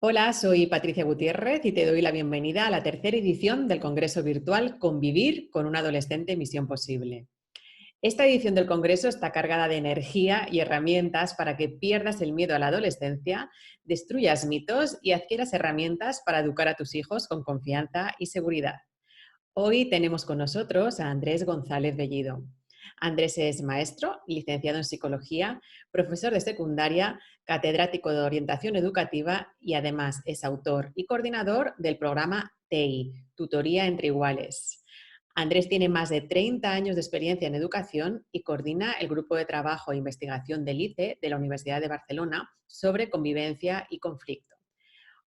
Hola, soy Patricia Gutiérrez y te doy la bienvenida a la tercera edición del Congreso Virtual Convivir con un adolescente Misión Posible. Esta edición del Congreso está cargada de energía y herramientas para que pierdas el miedo a la adolescencia, destruyas mitos y adquieras herramientas para educar a tus hijos con confianza y seguridad. Hoy tenemos con nosotros a Andrés González Bellido. Andrés es maestro, licenciado en psicología, profesor de secundaria, catedrático de orientación educativa y además es autor y coordinador del programa TEI, Tutoría entre Iguales. Andrés tiene más de 30 años de experiencia en educación y coordina el grupo de trabajo e investigación del ICE de la Universidad de Barcelona sobre convivencia y conflicto.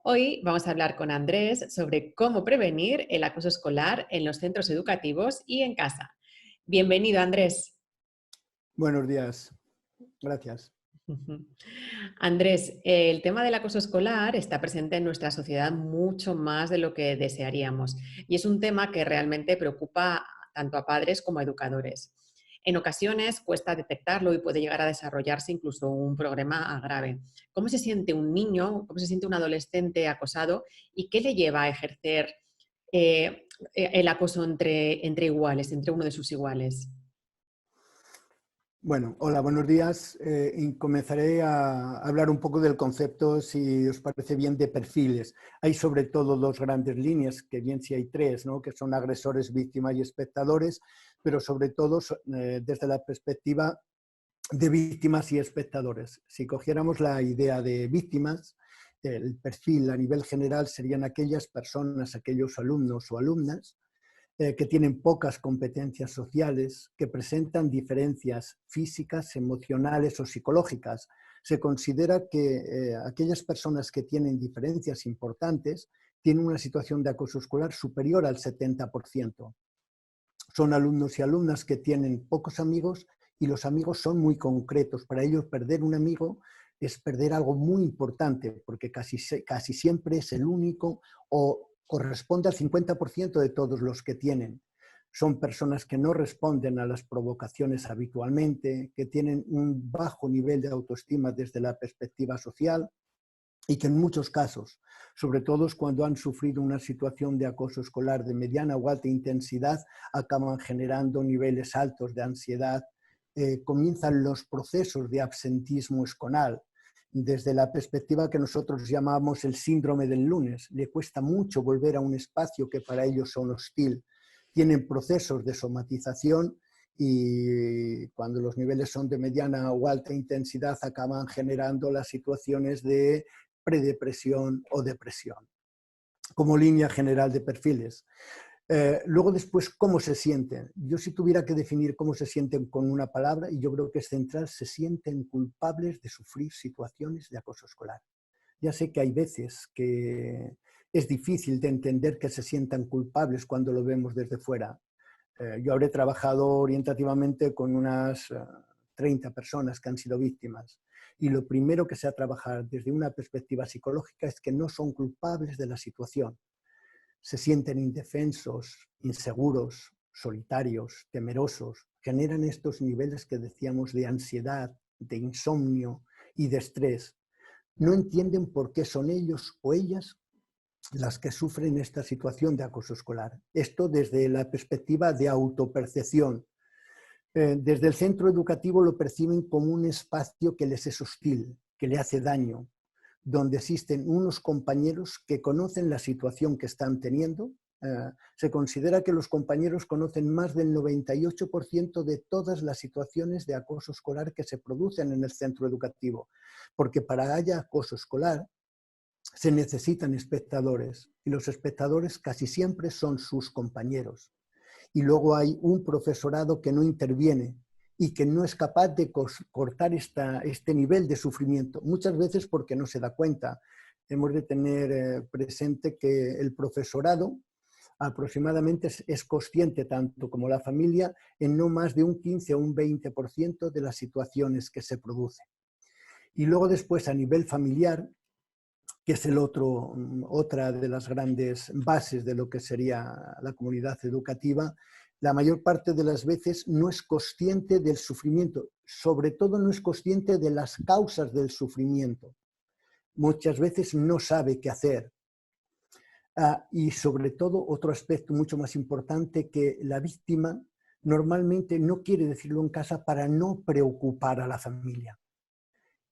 Hoy vamos a hablar con Andrés sobre cómo prevenir el acoso escolar en los centros educativos y en casa. Bienvenido, Andrés. Buenos días. Gracias. Andrés, el tema del acoso escolar está presente en nuestra sociedad mucho más de lo que desearíamos y es un tema que realmente preocupa tanto a padres como a educadores. En ocasiones cuesta detectarlo y puede llegar a desarrollarse incluso un problema grave. ¿Cómo se siente un niño, cómo se siente un adolescente acosado y qué le lleva a ejercer el acoso entre iguales, entre uno de sus iguales? Bueno, hola, buenos días. Y comenzaré a hablar un poco del concepto, si os parece bien, de perfiles. Hay sobre todo dos grandes líneas, que bien si hay tres, ¿no? Que son agresores, víctimas y espectadores, pero sobre todo desde la perspectiva de víctimas y espectadores. Si cogiéramos la idea de víctimas, el perfil a nivel general serían aquellas personas, aquellos alumnos o alumnas que tienen pocas competencias sociales, que presentan diferencias físicas, emocionales o psicológicas. Se considera que aquellas personas que tienen diferencias importantes tienen una situación de acoso escolar superior al 70%. Son alumnos y alumnas que tienen pocos amigos y los amigos son muy concretos. Para ellos perder un amigo es perder algo muy importante, porque casi siempre es el único o corresponde al 50% de todos los que tienen. Son personas que no responden a las provocaciones habitualmente, que tienen un bajo nivel de autoestima desde la perspectiva social y que en muchos casos, sobre todo cuando han sufrido una situación de acoso escolar de mediana o alta intensidad, acaban generando niveles altos de ansiedad, comienzan los procesos de absentismo escolar, desde la perspectiva que nosotros llamamos el síndrome del lunes. Le cuesta mucho volver a un espacio que para ellos son hostil. Tienen procesos de somatización y cuando los niveles son de mediana o alta intensidad acaban generando las situaciones de predepresión o depresión, como línea general de perfiles. Luego después, ¿cómo se sienten? Yo si tuviera que definir cómo se sienten con una palabra, y yo creo que es central, se sienten culpables de sufrir situaciones de acoso escolar. Ya sé que hay veces que es difícil de entender que se sientan culpables cuando lo vemos desde fuera. Yo habré trabajado orientativamente con unas 30 personas que han sido víctimas. Y lo primero que se ha trabajado desde una perspectiva psicológica es que no son culpables de la situación. Se sienten indefensos, inseguros, solitarios, temerosos. Generan estos niveles que decíamos de ansiedad, de insomnio y de estrés. No entienden por qué son ellos o ellas las que sufren esta situación de acoso escolar. Esto desde la perspectiva de autopercepción. Desde el centro educativo lo perciben como un espacio que les es hostil, que le hace daño, donde existen unos compañeros que conocen la situación que están teniendo. Se considera que los compañeros conocen más del 98% de todas las situaciones de acoso escolar que se producen en el centro educativo, porque para que haya acoso escolar se necesitan espectadores y los espectadores casi siempre son sus compañeros. Y luego hay un profesorado que no interviene y que no es capaz de cortar este nivel de sufrimiento, muchas veces porque no se da cuenta. Hemos de tener presente que el profesorado aproximadamente es consciente, tanto como la familia, en no más de un 15 o un 20% de las situaciones que se producen. Y luego después a nivel familiar, que es otra de las grandes bases de lo que sería la comunidad educativa, la mayor parte de las veces no es consciente del sufrimiento, sobre todo no es consciente de las causas del sufrimiento. muchas veces no sabe qué hacer. Y sobre todo, otro aspecto mucho más importante, que la víctima normalmente no quiere decirlo en casa para no preocupar a la familia.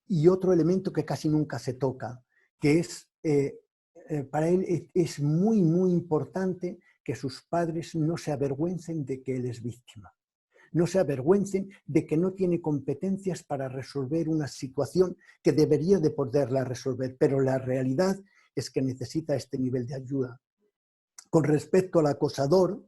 Y otro elemento que casi nunca se toca, que es, para él es muy, muy importante que sus padres no se avergüencen de que él es víctima. No se avergüencen de que no tiene competencias para resolver una situación que debería de poderla resolver, pero la realidad es que necesita este nivel de ayuda. Con respecto al acosador,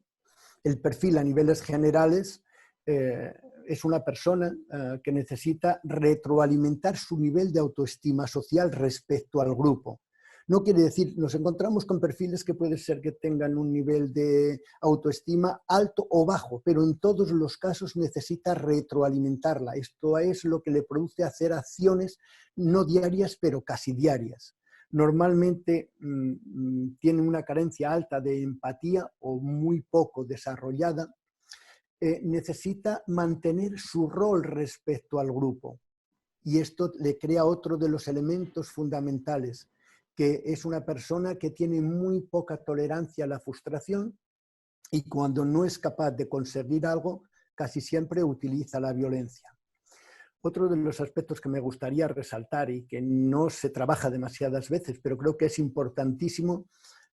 el perfil a niveles generales es una persona que necesita retroalimentar su nivel de autoestima social respecto al grupo. No quiere decir, nos encontramos con perfiles que puede ser que tengan un nivel de autoestima alto o bajo, pero en todos los casos necesita retroalimentarla. Esto es lo que le produce hacer acciones no diarias, pero casi diarias. Normalmente tienen una carencia alta de empatía o muy poco desarrollada. Necesita mantener su rol respecto al grupo. Y esto le crea otro de los elementos fundamentales, que es una persona que tiene muy poca tolerancia a la frustración y cuando no es capaz de conseguir algo, casi siempre utiliza la violencia. Otro de los aspectos que me gustaría resaltar y que no se trabaja demasiadas veces, pero creo que es importantísimo,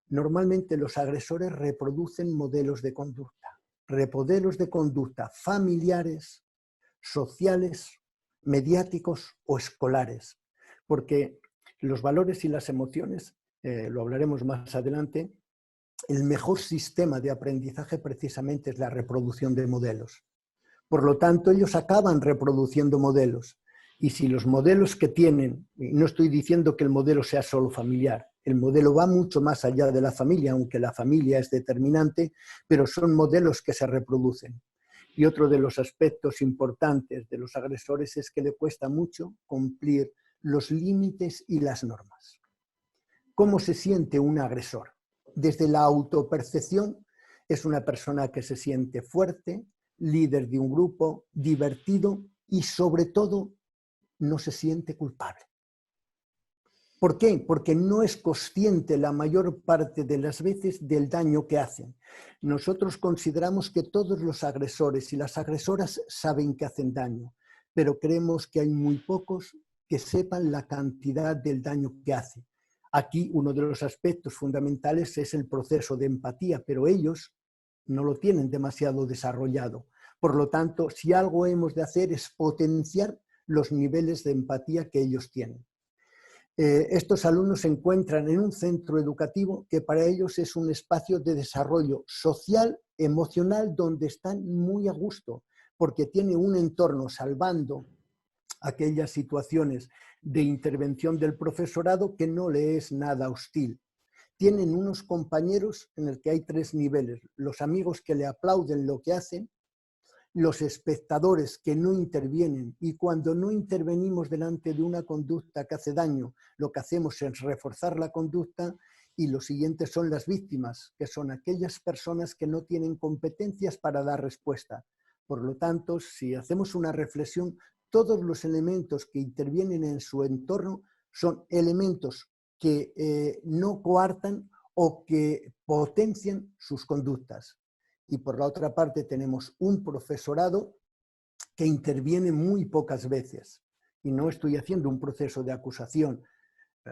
normalmente los agresores reproducen modelos de conducta familiares, sociales, mediáticos o escolares, porque los valores y las emociones, lo hablaremos más adelante, el mejor sistema de aprendizaje precisamente es la reproducción de modelos. Por lo tanto, ellos acaban reproduciendo modelos. Y si los modelos que tienen, no estoy diciendo que el modelo sea solo familiar, el modelo va mucho más allá de la familia, aunque la familia es determinante, pero son modelos que se reproducen. Y otro de los aspectos importantes de los agresores es que le cuesta mucho cumplir los límites y las normas. ¿Cómo se siente un agresor? Desde la autopercepción, es una persona que se siente fuerte, líder de un grupo, divertido y sobre todo no se siente culpable. ¿Por qué? Porque no es consciente la mayor parte de las veces del daño que hacen. Nosotros consideramos que todos los agresores y las agresoras saben que hacen daño, pero creemos que hay muy pocos que sepan la cantidad del daño que hacen. Aquí uno de los aspectos fundamentales es el proceso de empatía, pero ellos no lo tienen demasiado desarrollado. Por lo tanto, si algo hemos de hacer es potenciar los niveles de empatía que ellos tienen. Estos alumnos se encuentran en un centro educativo que para ellos es un espacio de desarrollo social, emocional, donde están muy a gusto, porque tiene un entorno, salvando aquellas situaciones de intervención del profesorado, que no le es nada hostil. Tienen unos compañeros en el que hay tres niveles: los amigos que le aplauden lo que hacen, los espectadores que no intervienen, y cuando no intervenimos delante de una conducta que hace daño, lo que hacemos es reforzar la conducta, y los siguientes son las víctimas, que son aquellas personas que no tienen competencias para dar respuesta. Por lo tanto, si hacemos una reflexión, todos los elementos que intervienen en su entorno son elementos que no coartan o que potencian sus conductas. Y por la otra parte tenemos un profesorado que interviene muy pocas veces. Y no estoy haciendo un proceso de acusación.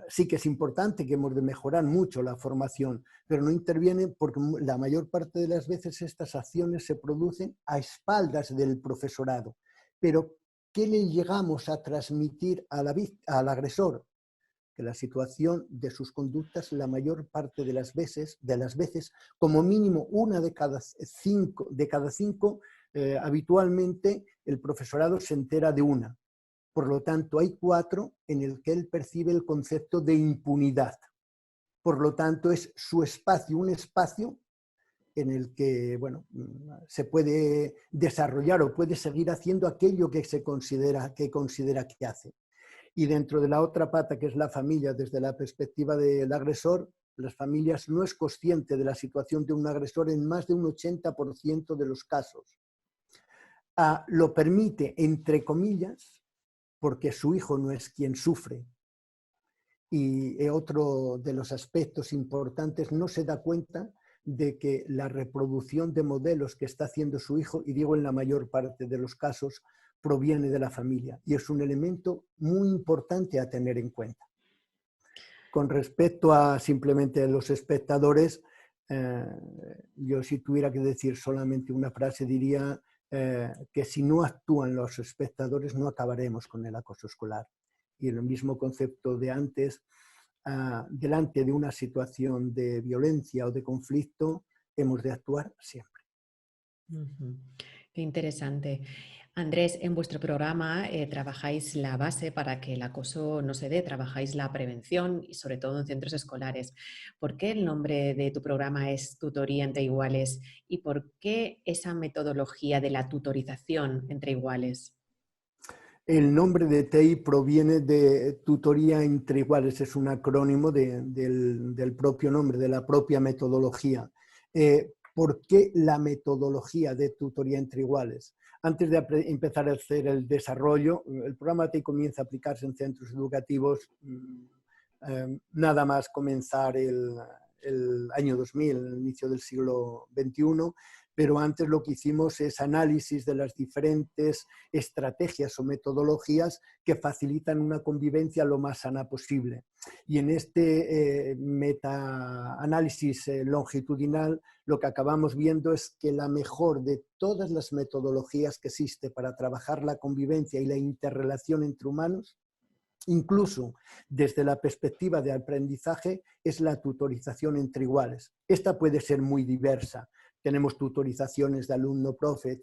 Sí que es importante, que hemos de mejorar mucho la formación, pero no interviene porque la mayor parte de las veces estas acciones se producen a espaldas del profesorado. Pero, ¿qué le llegamos a transmitir al agresor? Que la situación de sus conductas, la mayor parte de las veces, como mínimo una de cada cinco, habitualmente el profesorado se entera de una. Por lo tanto, hay 4 en el que él percibe el concepto de impunidad. Por lo tanto, es su espacio, un espacio en el que, bueno, se puede desarrollar o puede seguir haciendo aquello que considera que hace. Y dentro de la otra pata, que es la familia, desde la perspectiva del agresor, las familias no es consciente de la situación de un agresor en más de un 80% de los casos. Lo permite, entre comillas, porque su hijo no es quien sufre. Y otro de los aspectos importantes, no se da cuenta de que la reproducción de modelos que está haciendo su hijo, y digo en la mayor parte de los casos, proviene de la familia. Y es un elemento muy importante a tener en cuenta. Con respecto a simplemente los espectadores, yo si tuviera que decir solamente una frase diría que si no actúan los espectadores no acabaremos con el acoso escolar. Y el mismo concepto de antes, delante de una situación de violencia o de conflicto, hemos de actuar siempre. Qué interesante. Andrés, en vuestro programa trabajáis la base para que el acoso no se dé, trabajáis la prevención y sobre todo en centros escolares. ¿Por qué el nombre de tu programa es Tutoría entre Iguales y por qué esa metodología de la tutorización entre iguales? El nombre de TEI proviene de Tutoría entre Iguales, es un acrónimo del propio nombre, de la propia metodología. ¿Por qué la metodología de Tutoría entre Iguales? Antes de empezar a hacer el desarrollo, el programa TEI comienza a aplicarse en centros educativos nada más comenzar el año 2000, el inicio del siglo XXI, pero antes lo que hicimos es análisis de las diferentes estrategias o metodologías que facilitan una convivencia lo más sana posible. Y en este meta-análisis longitudinal lo que acabamos viendo es que la mejor de todas las metodologías que existe para trabajar la convivencia y la interrelación entre humanos, incluso desde la perspectiva de aprendizaje, es la tutorización entre iguales. Esta puede ser muy diversa. Tenemos tutorizaciones de alumno-profe,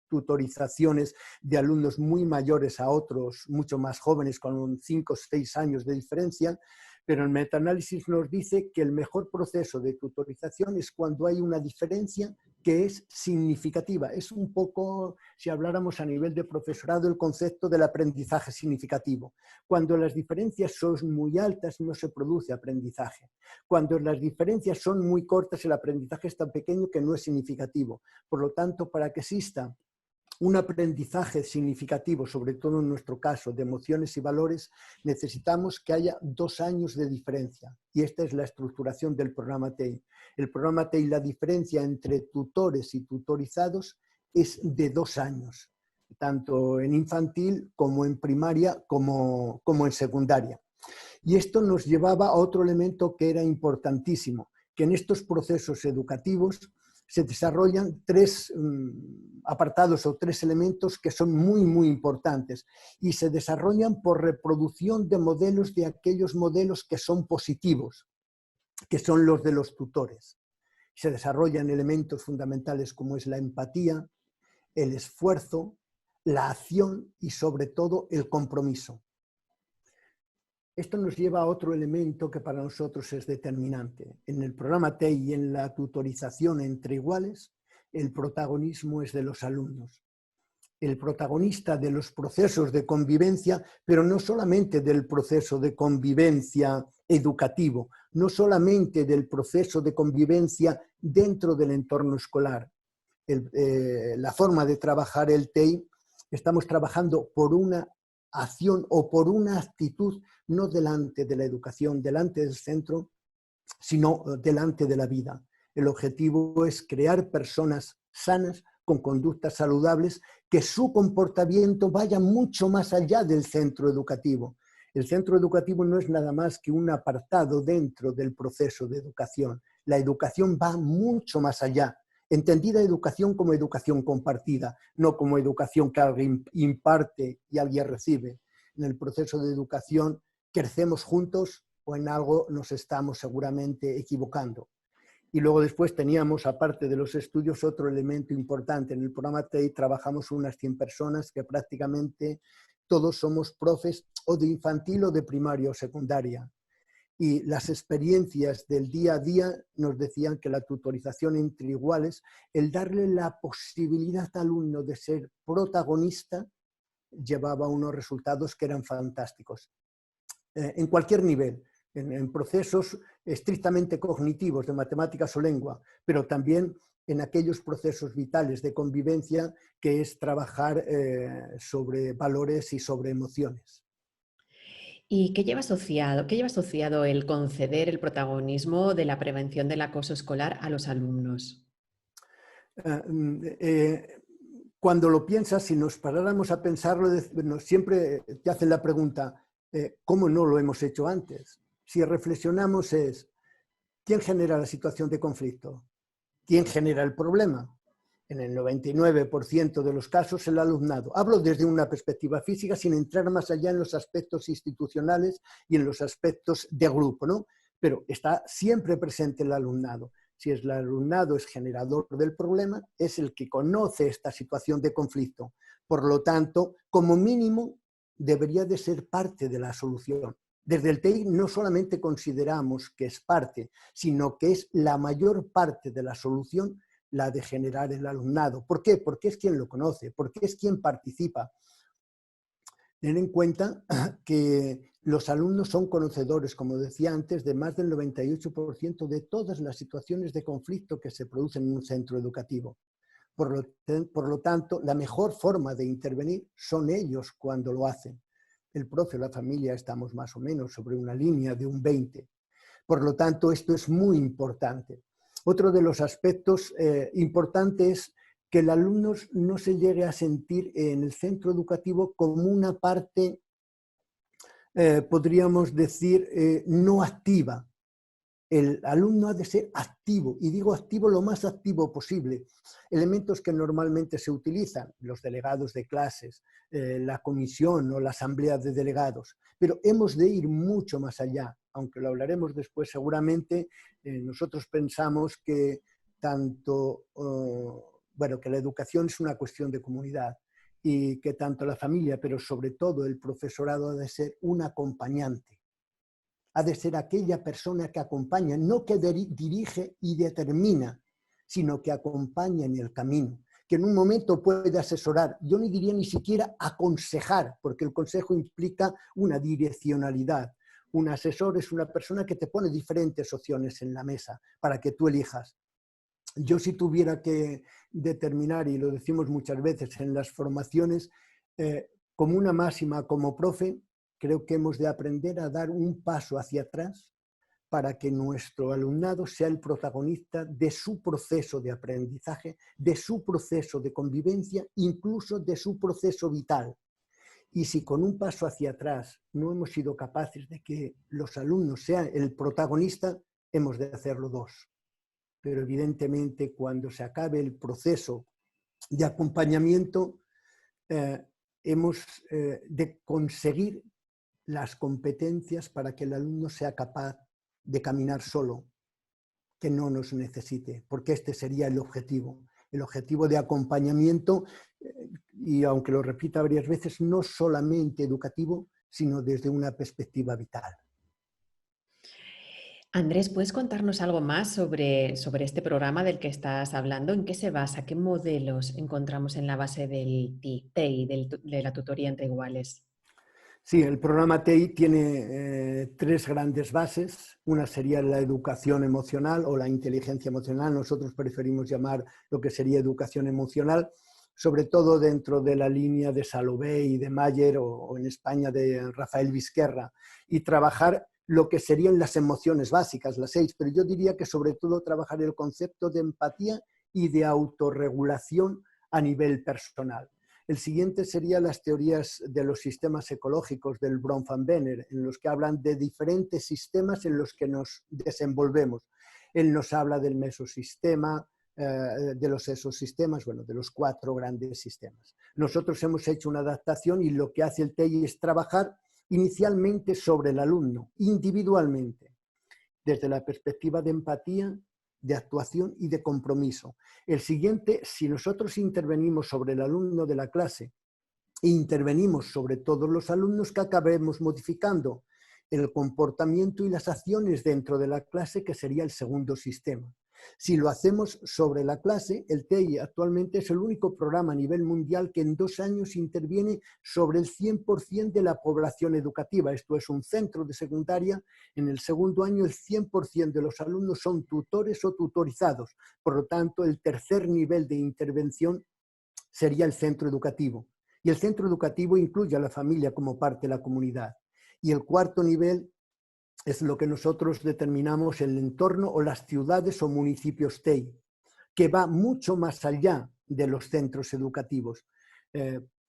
tutorizaciones de alumnos muy mayores a otros, mucho más jóvenes, con 5 o 6 años de diferencia, pero el metaanálisis nos dice que el mejor proceso de tutorización es cuando hay una diferencia que es significativa. Es un poco, si habláramos a nivel de profesorado, el concepto del aprendizaje significativo. Cuando las diferencias son muy altas no se produce aprendizaje. Cuando las diferencias son muy cortas el aprendizaje es tan pequeño que no es significativo. Por lo tanto, para que exista un aprendizaje significativo, sobre todo en nuestro caso, de emociones y valores, necesitamos que haya 2 años de diferencia. Y esta es la estructuración del programa TEI. El programa TEI, la diferencia entre tutores y tutorizados es de 2 años, tanto en infantil como en primaria como en secundaria. Y esto nos llevaba a otro elemento que era importantísimo, que en estos procesos educativos se desarrollan 3 apartados o 3 elementos que son muy, muy importantes y se desarrollan por reproducción de modelos, de aquellos modelos que son positivos, que son los de los tutores. Se desarrollan elementos fundamentales como es la empatía, el esfuerzo, la acción y sobre todo el compromiso. Esto nos lleva a otro elemento que para nosotros es determinante. En el programa TEI y en la tutorización entre iguales, el protagonismo es de los alumnos. El protagonista de los procesos de convivencia, pero no solamente del proceso de convivencia educativo, no solamente del proceso de convivencia dentro del entorno escolar. La forma de trabajar el TEI, estamos trabajando por una acción o por una actitud no delante de la educación, delante del centro, sino delante de la vida. El objetivo es crear personas sanas, con conductas saludables, que su comportamiento vaya mucho más allá del centro educativo. El centro educativo no es nada más que un apartado dentro del proceso de educación. La educación va mucho más allá. Entendida educación como educación compartida, no como educación que alguien imparte y alguien recibe. En el proceso de educación crecemos juntos o en algo nos estamos seguramente equivocando. Y luego después teníamos, aparte de los estudios, otro elemento importante. En el programa TEI trabajamos unas 100 personas que prácticamente todos somos profes o de infantil o de primaria o secundaria. Y las experiencias del día a día nos decían que la tutorización entre iguales, el darle la posibilidad al alumno de ser protagonista, llevaba unos resultados que eran fantásticos. En cualquier nivel, en procesos estrictamente cognitivos de matemáticas o lengua, pero también en aquellos procesos vitales de convivencia que es trabajar sobre valores y sobre emociones. ¿Y qué lleva asociado el conceder el protagonismo de la prevención del acoso escolar a los alumnos? Ah, cuando lo piensas, si nos paráramos a pensarlo, bueno, siempre te hacen la pregunta, ¿cómo no lo hemos hecho antes? Si reflexionamos es, ¿quién genera la situación de conflicto? ¿Quién genera el problema? En el 99% de los casos el alumnado. Hablo desde una perspectiva física sin entrar más allá en los aspectos institucionales y en los aspectos de grupo, ¿no? Pero está siempre presente el alumnado. Si el alumnado es generador del problema, es el que conoce esta situación de conflicto. Por lo tanto, como mínimo, debería de ser parte de la solución. Desde el TEI no solamente consideramos que es parte, sino que es la mayor parte de la solución la de generar el alumnado. ¿Por qué? Porque es quien lo conoce, porque es quien participa. Ten en cuenta que los alumnos son conocedores, como decía antes, de más del 98% de todas las situaciones de conflicto que se producen en un centro educativo. Por lo tanto, la mejor forma de intervenir son ellos cuando lo hacen. El profe o la familia estamos más o menos sobre una línea de un 20. Por lo tanto, esto es muy importante. Otro de los aspectos importantes es que el alumno no se llegue a sentir en el centro educativo como una parte, podríamos decir, no activa. El alumno ha de ser activo, y digo activo lo más activo posible. Elementos que normalmente se utilizan, los delegados de clases, la comisión o la asamblea de delegados, pero hemos de ir mucho más allá, aunque lo hablaremos después seguramente. Nosotros pensamos que que la educación es una cuestión de comunidad y que tanto la familia, pero sobre todo el profesorado, ha de ser un acompañante. Ha de ser aquella persona que acompaña, no que dirige y determina, sino que acompaña en el camino, que en un momento puede asesorar, yo ni diría ni siquiera aconsejar, porque el consejo implica una direccionalidad. Un asesor es una persona que te pone diferentes opciones en la mesa para que tú elijas. Yo, si tuviera que determinar, y lo decimos muchas veces en las formaciones, como una máxima, como profe, creo que hemos de aprender a dar un paso hacia atrás para que nuestro alumnado sea el protagonista de su proceso de aprendizaje, de su proceso de convivencia, incluso de su proceso vital. Y si con un paso hacia atrás no hemos sido capaces de que los alumnos sean el protagonista, hemos de hacerlo dos. Pero evidentemente cuando se acabe el proceso de acompañamiento, hemos de conseguir las competencias para que el alumno sea capaz de caminar solo, que no nos necesite, porque este sería el objetivo de acompañamiento, y aunque lo repita varias veces, no solamente educativo, sino desde una perspectiva vital. Andrés, ¿puedes contarnos algo más sobre este programa del que estás hablando? ¿En qué se basa? ¿Qué modelos encontramos en la base del TEI, de la tutoría entre iguales? Sí, el programa TEI tiene tres grandes bases. Una sería la educación emocional o la inteligencia emocional. Nosotros preferimos llamar lo que sería educación emocional, sobre todo dentro de la línea de Salobé y de Mayer, o en España de Rafael Vizquerra, y trabajar lo que serían las emociones básicas, las 6, pero yo diría que sobre todo trabajar el concepto de empatía y de autorregulación a nivel personal. El siguiente sería las teorías de los sistemas ecológicos del Bronfenbrenner, en los que hablan de diferentes sistemas en los que nos desenvolvemos. Él nos habla del mesosistema, de los exosistemas, bueno, de los 4 grandes sistemas. Nosotros hemos hecho una adaptación y lo que hace el TEI es trabajar inicialmente sobre el alumno, individualmente, desde la perspectiva de empatía, de actuación y de compromiso. El siguiente, si nosotros intervenimos sobre el alumno de la clase e intervenimos sobre todos los alumnos, que acabemos modificando el comportamiento y las acciones dentro de la clase, que sería el segundo sistema. Si lo hacemos sobre la clase, el TEI actualmente es el único programa a nivel mundial que en 2 años interviene sobre el 100% de la población educativa. Esto es un centro de secundaria. En el segundo año el 100% de los alumnos son tutores o tutorizados. Por lo tanto, el tercer nivel de intervención sería el centro educativo. Y el centro educativo incluye a la familia como parte de la comunidad. Y el cuarto nivel es lo que nosotros determinamos el entorno o las ciudades o municipios TEI, que va mucho más allá de los centros educativos.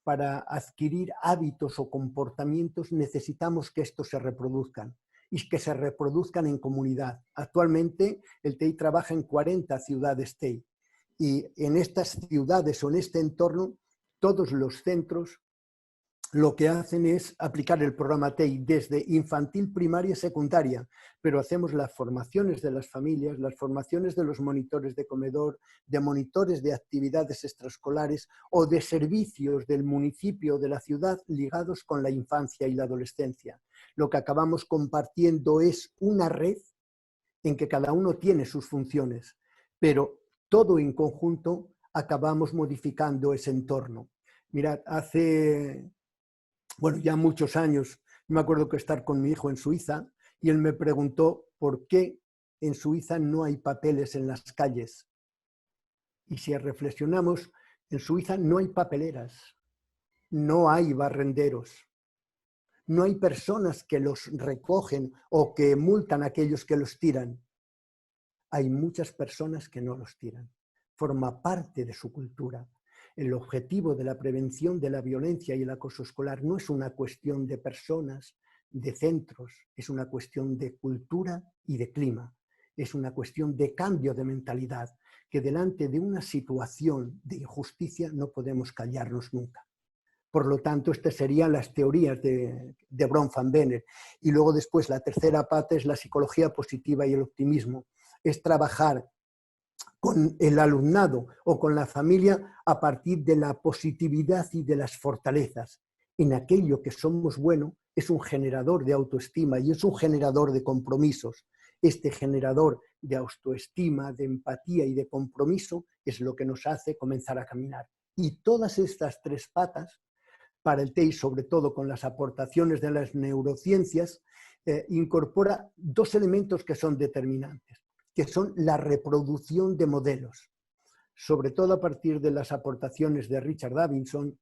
Para adquirir hábitos o comportamientos necesitamos que estos se reproduzcan y que se reproduzcan en comunidad. Actualmente el TEI trabaja en 40 ciudades TEI y en estas ciudades o en este entorno todos los centros lo que hacen es aplicar el programa TEI desde infantil, primaria y secundaria, pero hacemos las formaciones de las familias, las formaciones de los monitores de comedor, de monitores de actividades extraescolares o de servicios del municipio o de la ciudad ligados con la infancia y la adolescencia. Lo que acabamos compartiendo es una red en que cada uno tiene sus funciones, pero todo en conjunto acabamos modificando ese entorno. Mirad, bueno, ya muchos años, me acuerdo que estar con mi hijo en Suiza y él me preguntó por qué en Suiza no hay papeles en las calles. Y si reflexionamos, en Suiza no hay papeleras, no hay barrenderos, no hay personas que los recogen o que multan a aquellos que los tiran. Hay muchas personas que no los tiran. Forma parte de su cultura. El objetivo de la prevención de la violencia y el acoso escolar no es una cuestión de personas, de centros, es una cuestión de cultura y de clima. Es una cuestión de cambio de mentalidad, que delante de una situación de injusticia no podemos callarnos nunca. Por lo tanto, estas serían las teorías de Bron van Benner. Y luego después la tercera pata es la psicología positiva y el optimismo. Es trabajar con el alumnado o con la familia a partir de la positividad y de las fortalezas. En aquello que somos buenos es un generador de autoestima y es un generador de compromisos. Este generador de autoestima, de empatía y de compromiso es lo que nos hace comenzar a caminar. Y todas estas tres patas, para el TEI, sobre todo con las aportaciones de las neurociencias, incorpora dos elementos que son determinantes, que son la reproducción de modelos, sobre todo a partir de las aportaciones de Richard Davidson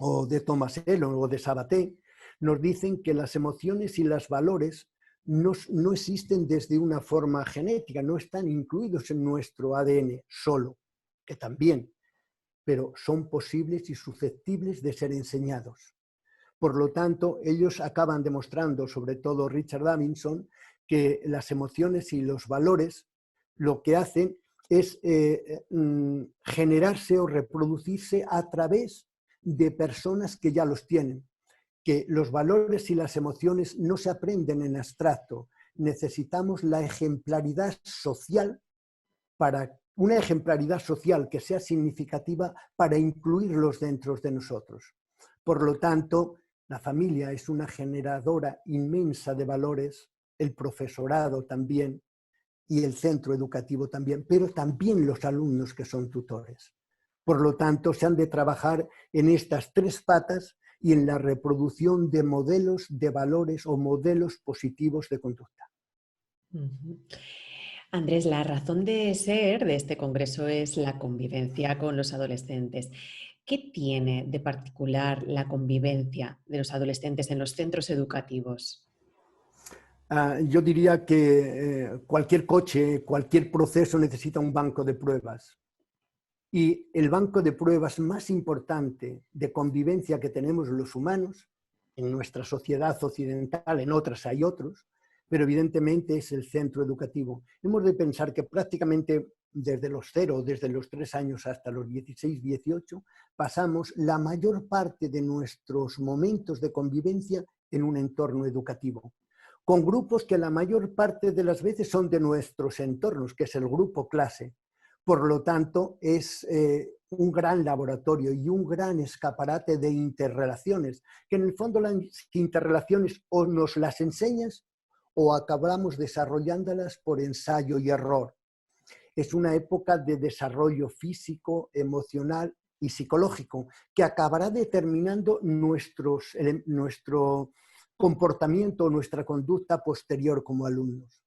o de Thomas Elon o de Sabaté, nos dicen que las emociones y los valores no existen desde una forma genética, no están incluidos en nuestro ADN solo, que también, pero son posibles y susceptibles de ser enseñados. Por lo tanto, ellos acaban demostrando, sobre todo Richard Davidson, que las emociones y los valores lo que hacen es generarse o reproducirse a través de personas que ya los tienen, que los valores y las emociones no se aprenden en abstracto, necesitamos la ejemplaridad social para una ejemplaridad social que sea significativa para incluirlos dentro de nosotros. Por lo tanto, la familia es una generadora inmensa de valores, el profesorado también y el centro educativo también, pero también los alumnos que son tutores. Por lo tanto, se han de trabajar en estas tres patas y en la reproducción de modelos de valores o modelos positivos de conducta. Andrés, la razón de ser de este congreso es la convivencia con los adolescentes. ¿Qué tiene de particular la convivencia de los adolescentes en los centros educativos? Yo diría que cualquier coche, cualquier proceso necesita un banco de pruebas. Y el banco de pruebas más importante de convivencia que tenemos los humanos, en nuestra sociedad occidental, en otras hay otros, pero evidentemente es el centro educativo. Hemos de pensar que prácticamente desde los 0, desde los 3 años hasta los 16, 18, pasamos la mayor parte de nuestros momentos de convivencia en un entorno educativo, con grupos que la mayor parte de las veces son de nuestros entornos, que es el grupo clase. Por lo tanto, es un gran laboratorio y un gran escaparate de interrelaciones, que en el fondo las interrelaciones o nos las enseñas o acabamos desarrollándolas por ensayo y error. Es una época de desarrollo físico, emocional y psicológico que acabará determinando nuestro comportamiento, nuestra conducta posterior como alumnos.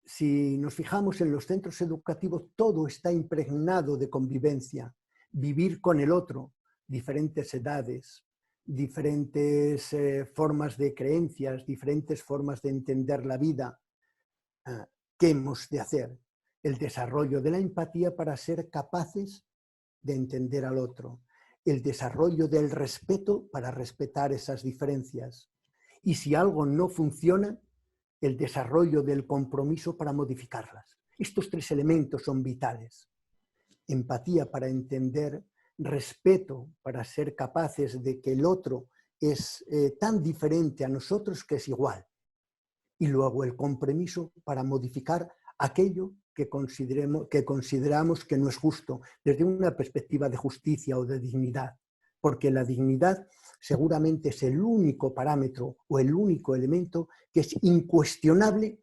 Si nos fijamos en los centros educativos, todo está impregnado de convivencia, vivir con el otro, diferentes edades, diferentes formas de creencias, diferentes formas de entender la vida. ¿Qué hemos de hacer? El desarrollo de la empatía para ser capaces de entender al otro. El desarrollo del respeto para respetar esas diferencias. Y si algo no funciona, el desarrollo del compromiso para modificarlas. Estos tres elementos son vitales. Empatía para entender, respeto para ser capaces de que el otro es tan diferente a nosotros que es igual. Y luego el compromiso para modificar aquello que consideramos que no es justo, desde una perspectiva de justicia o de dignidad. Porque la dignidad seguramente es el único parámetro o el único elemento que es incuestionable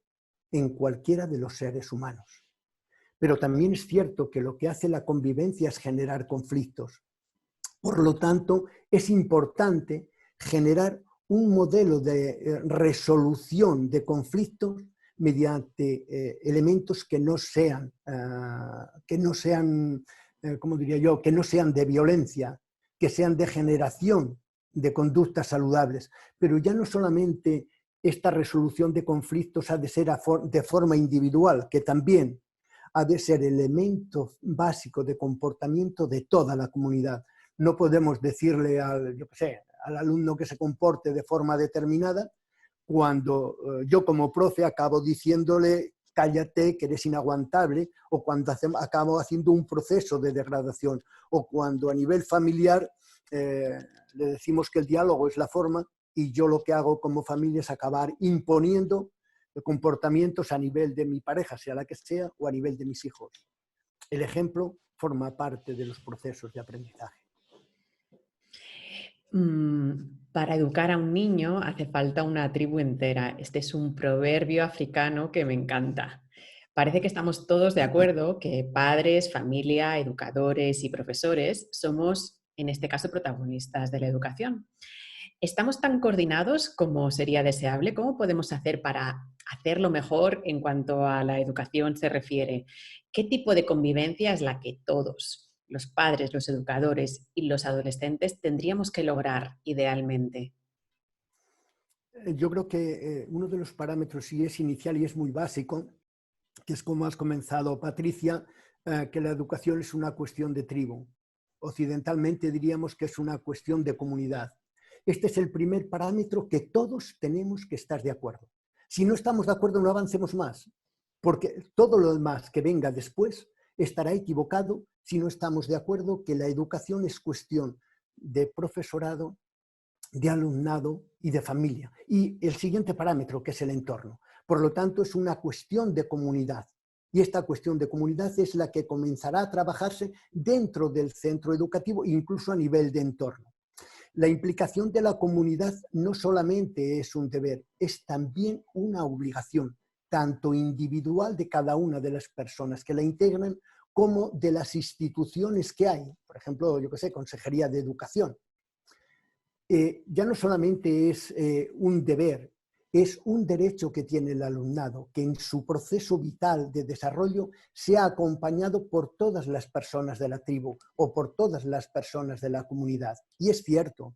en cualquiera de los seres humanos. Pero también es cierto que lo que hace la convivencia es generar conflictos. Por lo tanto, es importante generar un modelo de resolución de conflictos mediante elementos que no sean, ¿cómo diría yo?, que no sean de violencia, que sean de generación de conductas saludables. Pero ya no solamente esta resolución de conflictos ha de ser de forma individual, que también ha de ser elemento básico de comportamiento de toda la comunidad. No podemos decirle al alumno que se comporte de forma determinada cuando yo como profe acabo diciéndole cállate, que eres inaguantable, o cuando acabo haciendo un proceso de degradación, o cuando a nivel familiar le decimos que el diálogo es la forma y yo lo que hago como familia es acabar imponiendo comportamientos a nivel de mi pareja, sea la que sea, o a nivel de mis hijos. El ejemplo forma parte de los procesos de aprendizaje. Para educar a un niño hace falta una tribu entera. Este es un proverbio africano que me encanta. Parece que estamos todos de acuerdo que padres, familia, educadores y profesores somos, en este caso, protagonistas de la educación. ¿Estamos tan coordinados como sería deseable? ¿Cómo podemos hacer para hacerlo mejor en cuanto a la educación se refiere? ¿Qué tipo de convivencia es la que todos, los padres, los educadores y los adolescentes, tendríamos que lograr idealmente? Yo creo que uno de los parámetros, sí es inicial y es muy básico, que es como has comenzado, Patricia, que la educación es una cuestión de tribu. Occidentalmente diríamos que es una cuestión de comunidad. Este es el primer parámetro que todos tenemos que estar de acuerdo. Si no estamos de acuerdo, no avancemos más, porque todo lo demás que venga después estará equivocado si no estamos de acuerdo que la educación es cuestión de profesorado, de alumnado y de familia. Y el siguiente parámetro, que es el entorno. Por lo tanto, es una cuestión de comunidad. Y esta cuestión de comunidad es la que comenzará a trabajarse dentro del centro educativo, incluso a nivel de entorno. La implicación de la comunidad no solamente es un deber, es también una obligación, tanto individual de cada una de las personas que la integran, como de las instituciones que hay. Por ejemplo, yo qué sé, Consejería de Educación. Ya no solamente es un deber, es un derecho que tiene el alumnado, que en su proceso vital de desarrollo sea acompañado por todas las personas de la tribu o por todas las personas de la comunidad. Y es cierto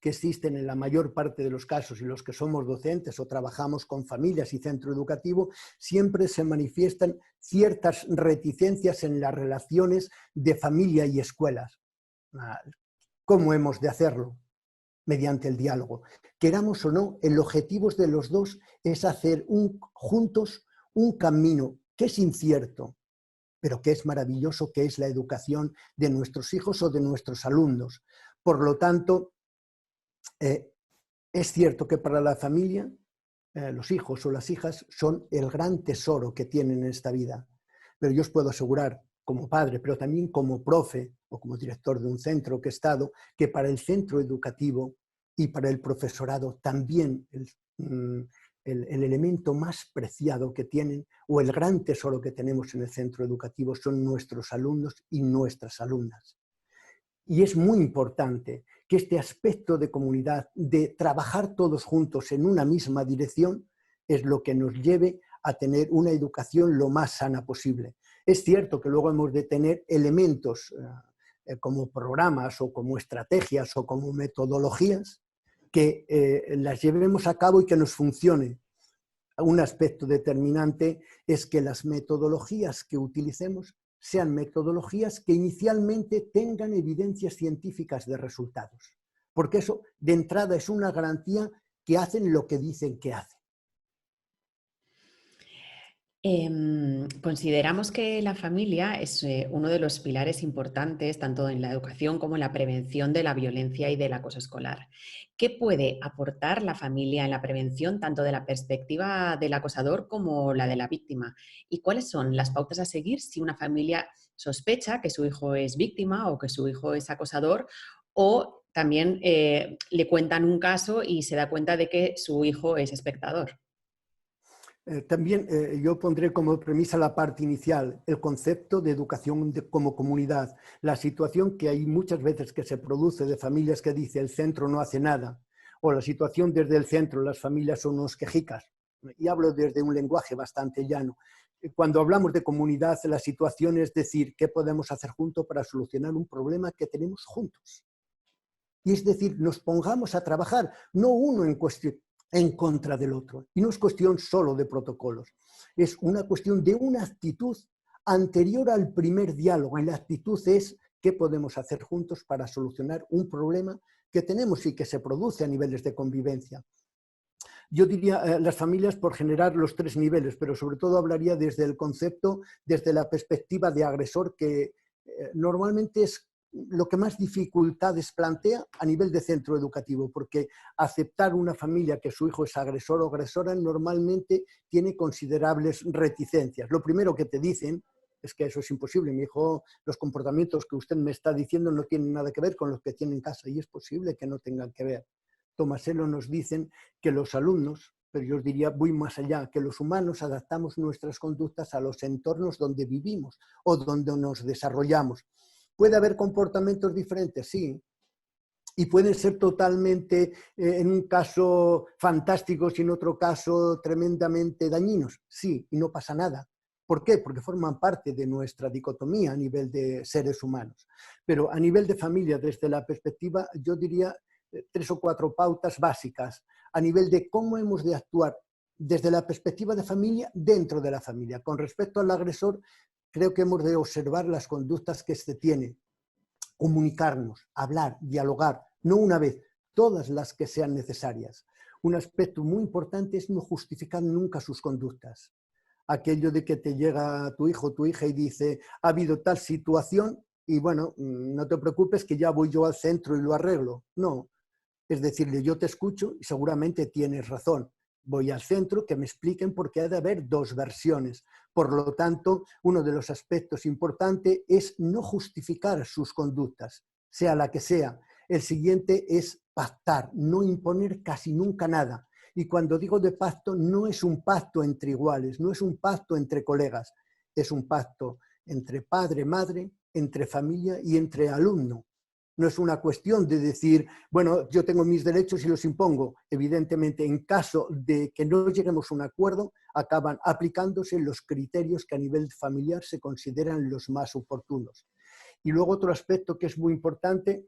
que existen en la mayor parte de los casos, y los que somos docentes o trabajamos con familias y centro educativo, siempre se manifiestan ciertas reticencias en las relaciones de familia y escuelas. ¿Cómo hemos de hacerlo? Mediante el diálogo. Queramos o no, el objetivo de los dos es hacer juntos un camino que es incierto, pero que es maravilloso, que es la educación de nuestros hijos o de nuestros alumnos. Por lo tanto, es cierto que para la familia, los hijos o las hijas son el gran tesoro que tienen en esta vida. Pero yo os puedo asegurar, como padre, pero también como profe o como director de un centro que he estado, que para el centro educativo y para el profesorado también el elemento más preciado que tienen, o el gran tesoro que tenemos en el centro educativo, son nuestros alumnos y nuestras alumnas. Y es muy importante que este aspecto de comunidad, de trabajar todos juntos en una misma dirección, es lo que nos lleve a tener una educación lo más sana posible. Es cierto que luego hemos de tener elementos como programas o como estrategias o como metodologías, que las llevemos a cabo y que nos funcione. Un aspecto determinante es que las metodologías que utilicemos sean metodologías que inicialmente tengan evidencias científicas de resultados, porque eso de entrada es una garantía que hacen lo que dicen que hacen. Consideramos que la familia es uno de los pilares importantes tanto en la educación como en la prevención de la violencia y del acoso escolar. ¿Qué puede aportar la familia en la prevención tanto de la perspectiva del acosador como la de la víctima? ¿Y cuáles son las pautas a seguir si una familia sospecha que su hijo es víctima o que su hijo es acosador, o también le cuentan un caso y se da cuenta de que su hijo es espectador? También yo pondré como premisa la parte inicial, el concepto de educación como comunidad. La situación que hay muchas veces que se produce de familias que dice el centro no hace nada, o la situación desde el centro, las familias son unos quejicas. Y hablo desde un lenguaje bastante llano. Cuando hablamos de comunidad, la situación es decir, ¿qué podemos hacer juntos para solucionar un problema que tenemos juntos? Y es decir, nos pongamos a trabajar, no uno en contra del otro. Y no es cuestión solo de protocolos, es una cuestión de una actitud anterior al primer diálogo. Y la actitud es qué podemos hacer juntos para solucionar un problema que tenemos y que se produce a niveles de convivencia. Yo diría las familias por generar los tres niveles, pero sobre todo hablaría desde el concepto, desde la perspectiva de agresor, que normalmente es lo que más dificultades plantea a nivel de centro educativo, porque aceptar una familia que su hijo es agresor o agresora normalmente tiene considerables reticencias. Lo primero que te dicen es que eso es imposible. Mi hijo, los comportamientos que usted me está diciendo no tienen nada que ver con los que tiene en casa, y es posible que no tengan que ver. Tomaselo nos dicen que los alumnos, pero yo os diría voy más allá, que los humanos adaptamos nuestras conductas a los entornos donde vivimos o donde nos desarrollamos. ¿Puede haber comportamientos diferentes? Sí. Y pueden ser totalmente, en un caso, fantásticos y en otro caso tremendamente dañinos. Sí, y no pasa nada. ¿Por qué? Porque forman parte de nuestra dicotomía a nivel de seres humanos. Pero a nivel de familia, desde la perspectiva, yo diría 3 o 4 pautas básicas a nivel de cómo hemos de actuar desde la perspectiva de familia dentro de la familia. Con respecto al agresor, creo que hemos de observar las conductas que éste tiene, comunicarnos, hablar, dialogar, no una vez, todas las que sean necesarias. Un aspecto muy importante es no justificar nunca sus conductas. Aquello de que te llega tu hijo o tu hija y dice, ha habido tal situación y bueno, no te preocupes que ya voy yo al centro y lo arreglo. No, es decirle, yo te escucho y seguramente tienes razón. Voy al centro, que me expliquen porque ha de haber dos versiones. Por lo tanto, uno de los aspectos importantes es no justificar sus conductas, sea la que sea. El siguiente es pactar, no imponer casi nunca nada. Y cuando digo de pacto, no es un pacto entre iguales, no es un pacto entre colegas, es un pacto entre padre, madre, entre familia y entre alumno. No es una cuestión de decir, bueno, yo tengo mis derechos y los impongo. Evidentemente, en caso de que no lleguemos a un acuerdo, acaban aplicándose los criterios que a nivel familiar se consideran los más oportunos. Y luego otro aspecto que es muy importante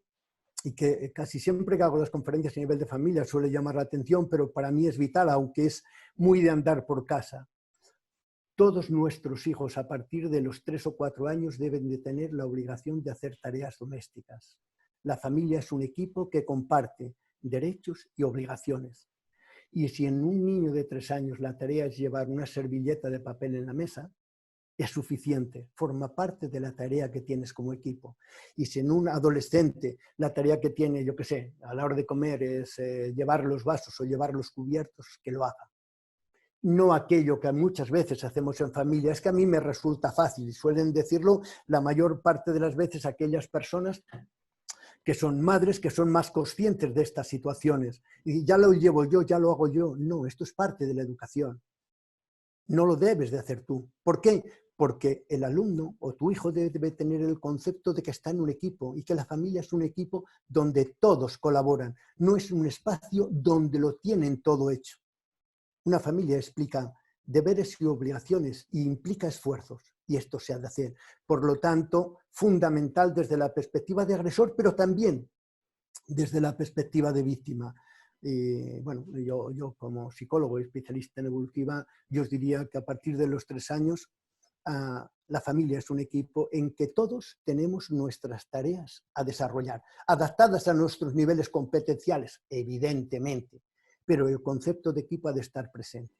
y que casi siempre que hago las conferencias a nivel de familia suele llamar la atención, pero para mí es vital, aunque es muy de andar por casa. Todos nuestros hijos a partir de los 3 o 4 años deben de tener la obligación de hacer tareas domésticas. La familia es un equipo que comparte derechos y obligaciones. Y si en un niño de 3 años la tarea es llevar una servilleta de papel en la mesa, es suficiente, forma parte de la tarea que tienes como equipo. Y si en un adolescente la tarea que tiene, yo qué sé, a la hora de comer es llevar los vasos o llevar los cubiertos, que lo haga. No aquello que muchas veces hacemos en familia, es que a mí me resulta fácil, y suelen decirlo la mayor parte de las veces aquellas personas que son madres, que son más conscientes de estas situaciones. Y ya lo llevo yo, ya lo hago yo. No, esto es parte de la educación. No lo debes de hacer tú. ¿Por qué? Porque el alumno o tu hijo debe tener el concepto de que está en un equipo y que la familia es un equipo donde todos colaboran. No es un espacio donde lo tienen todo hecho. Una familia explica deberes y obligaciones y implica esfuerzos. y esto se ha de hacer. Por lo tanto, fundamental desde la perspectiva de agresor, pero también desde la perspectiva de víctima. Bueno, yo como psicólogo y especialista en evolutiva, yo os diría que a partir de los 3 años la familia es un equipo en que todos tenemos nuestras tareas a desarrollar, adaptadas a nuestros niveles competenciales, evidentemente, pero el concepto de equipo ha de estar presente.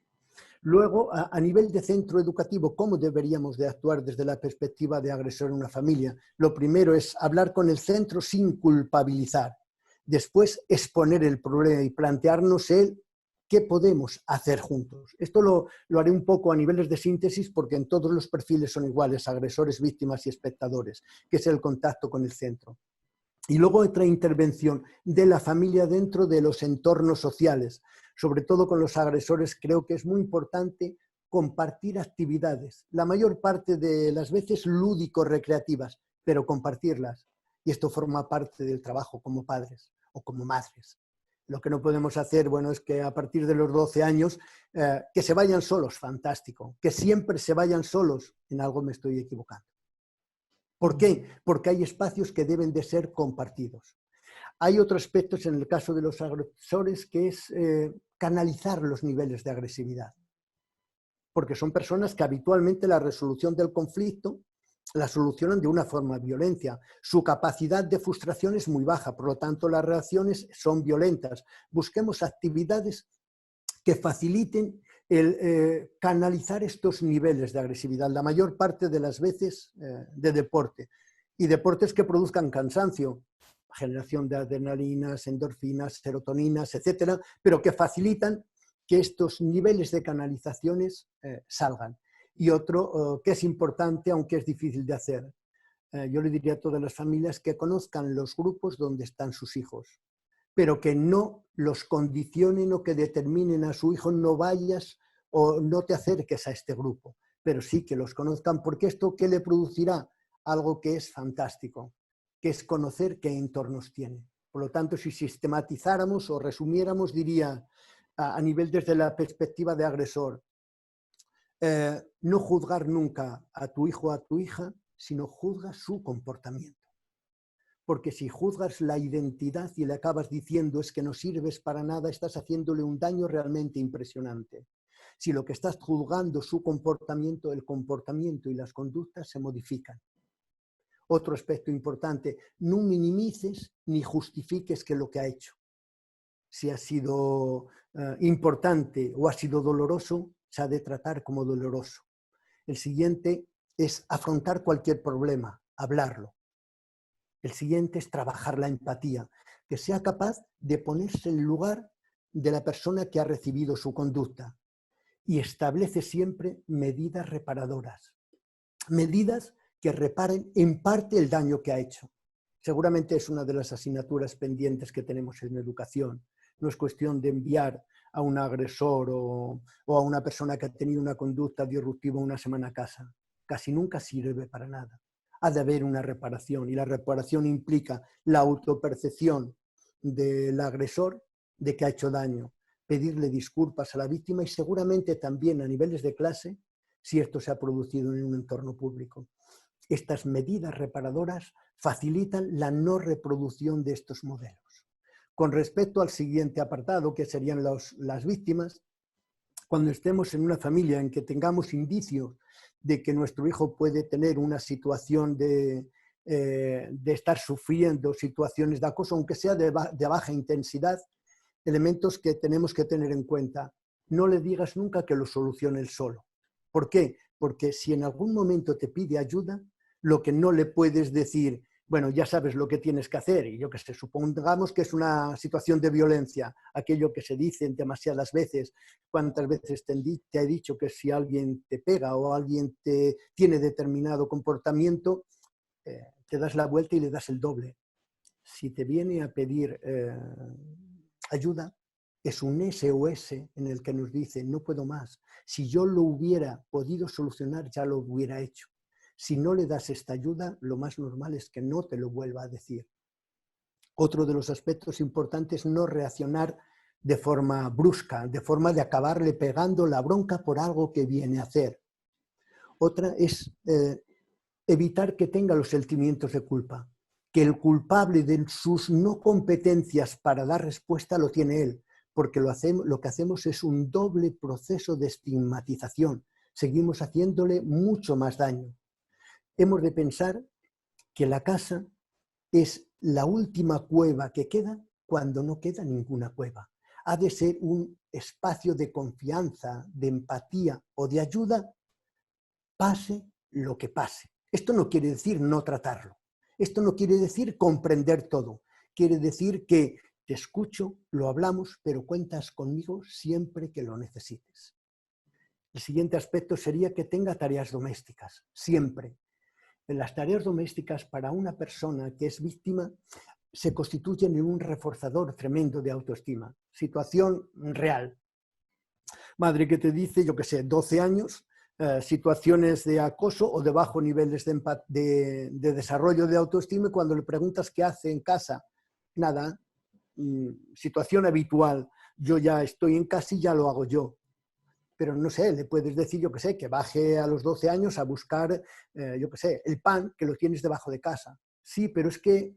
Luego, a nivel de centro educativo, ¿cómo deberíamos de actuar desde la perspectiva de agresor en una familia? Lo primero es hablar con el centro sin culpabilizar. Después, exponer el problema y plantearnos el qué podemos hacer juntos. Esto lo haré un poco a niveles de síntesis porque en todos los perfiles son iguales, agresores, víctimas y espectadores, que es el contacto con el centro. Y luego otra intervención de la familia dentro de los entornos sociales. Sobre todo con los agresores creo que es muy importante compartir actividades, la mayor parte de las veces lúdico-recreativas, pero compartirlas. Y esto forma parte del trabajo como padres o como madres. Lo que no podemos hacer, bueno, es que a partir de los 12 años, que se vayan solos, fantástico. Que siempre se vayan solos, en algo me estoy equivocando. ¿Por qué? Porque hay espacios que deben de ser compartidos. Hay otros aspectos en el caso de los agresores que es canalizar los niveles de agresividad. Porque son personas que habitualmente la resolución del conflicto la solucionan de una forma violencia. Su capacidad de frustración es muy baja, por lo tanto las reacciones son violentas. Busquemos actividades que faciliten el canalizar estos niveles de agresividad, la mayor parte de las veces de deporte. Y deportes que produzcan cansancio, generación de adrenalinas, endorfinas, serotoninas, etcétera, pero que facilitan que estos niveles de canalizaciones salgan. Y otro que es importante, aunque es difícil de hacer, yo le diría a todas las familias que conozcan los grupos donde están sus hijos, pero que no los condicionen o que determinen a su hijo no vayas o no te acerques a este grupo, pero sí que los conozcan, porque esto ¿qué le producirá? Algo que es fantástico, que es conocer qué entornos tiene. Por lo tanto, si sistematizáramos o resumiéramos, diría a nivel desde la perspectiva de agresor, no juzgar nunca a tu hijo o a tu hija, sino juzga su comportamiento. Porque si juzgas la identidad y le acabas diciendo es que no sirves para nada, estás haciéndole un daño realmente impresionante. Si lo que estás juzgando su comportamiento, el comportamiento y las conductas se modifican. Otro aspecto importante, no minimices ni justifiques que lo que ha hecho. Si ha sido importante o ha sido doloroso, se ha de tratar como doloroso. El siguiente es afrontar cualquier problema, hablarlo. El siguiente es trabajar la empatía, que sea capaz de ponerse en el lugar de la persona que ha recibido su conducta y establece siempre medidas reparadoras, medidas que reparen en parte el daño que ha hecho. Seguramente es una de las asignaturas pendientes que tenemos en educación. No es cuestión de enviar a un agresor o a una persona que ha tenido una conducta disruptiva una semana a casa. Casi nunca sirve para nada. Ha de haber una reparación y la reparación implica la autopercepción del agresor de que ha hecho daño, pedirle disculpas a la víctima y seguramente también a niveles de clase si esto se ha producido en un entorno público. Estas medidas reparadoras facilitan la no reproducción de estos modelos. Con respecto al siguiente apartado, que serían las víctimas, cuando estemos en una familia en que tengamos indicios de que nuestro hijo puede tener una situación de estar sufriendo situaciones de acoso, aunque sea de baja intensidad, elementos que tenemos que tener en cuenta. No le digas nunca que lo solucione él solo. ¿Por qué? Porque si en algún momento te pide ayuda, lo que no le puedes decir, bueno, ya sabes lo que tienes que hacer, y yo que sé, supongamos que es una situación de violencia, aquello que se dice demasiadas veces, cuántas veces te he dicho que si alguien te pega o alguien tiene determinado comportamiento, te das la vuelta y le das el doble. Si te viene a pedir ayuda, es un SOS en el que nos dice, no puedo más. Si yo lo hubiera podido solucionar, ya lo hubiera hecho. Si no le das esta ayuda, lo más normal es que no te lo vuelva a decir. Otro de los aspectos importantes es no reaccionar de forma brusca, de forma de acabarle pegando la bronca por algo que viene a hacer. Otra es evitar que tenga los sentimientos de culpa, que el culpable de sus no competencias para dar respuesta lo tiene él, porque lo que hacemos es un doble proceso de estigmatización. Seguimos haciéndole mucho más daño. Hemos de pensar que la casa es la última cueva que queda cuando no queda ninguna cueva. Ha de ser un espacio de confianza, de empatía o de ayuda, pase lo que pase. Esto no quiere decir no tratarlo. Esto no quiere decir comprender todo. Quiere decir que te escucho, lo hablamos, pero cuentas conmigo siempre que lo necesites. El siguiente aspecto sería que tenga tareas domésticas, siempre. Las tareas domésticas para una persona que es víctima se constituyen en un reforzador tremendo de autoestima. Situación real. Madre que te dice, yo qué sé, 12 años, situaciones de acoso o de bajo niveles de desarrollo de autoestima, y cuando le preguntas qué hace en casa, nada, situación habitual, yo ya estoy en casa y ya lo hago yo. Pero no sé, le puedes decir, yo qué sé, que baje a los 12 años a buscar, yo qué sé, el pan que lo tienes debajo de casa. Sí, pero es que